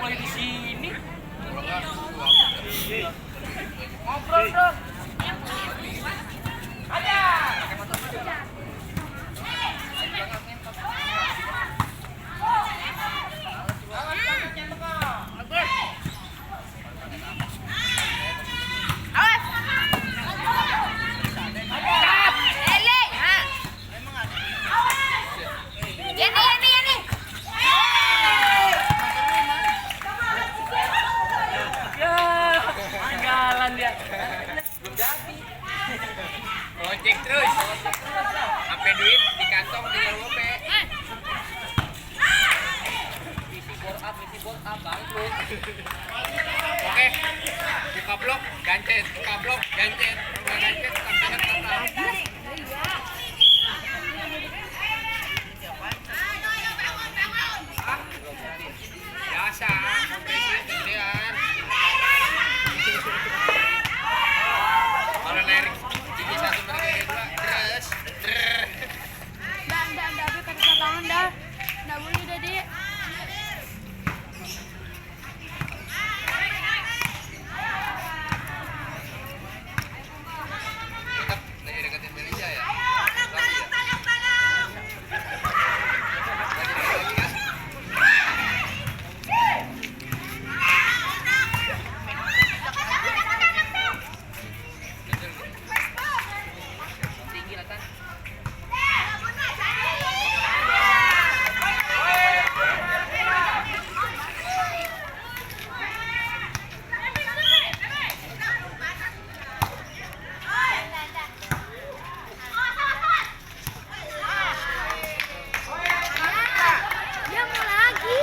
mulai di sini. Ngobrol dong. Aja. Gojek terus. Sampai duit di kantong tinggal gope. Misi board up bangkrut. Oke. Buka blok, gancet, buka blok, gancet. Buka gancet sampai ke biasa, kompresi gedean. Kalau naik gigi satu mereka dua, terus. Nggak pakai tangan dah. Nggak boleh dah dia. Tetap lagi deketin Melisa ya. Dia mau lagi.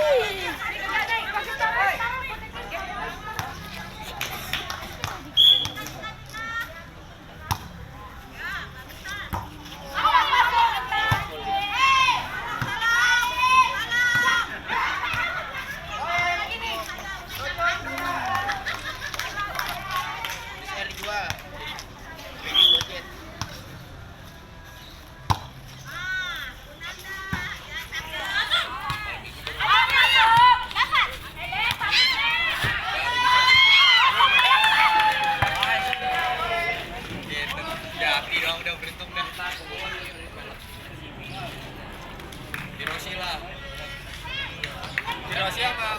Seri 2. Jadi dong udah beruntung dah. Di Rossi lah. Di Rossi sama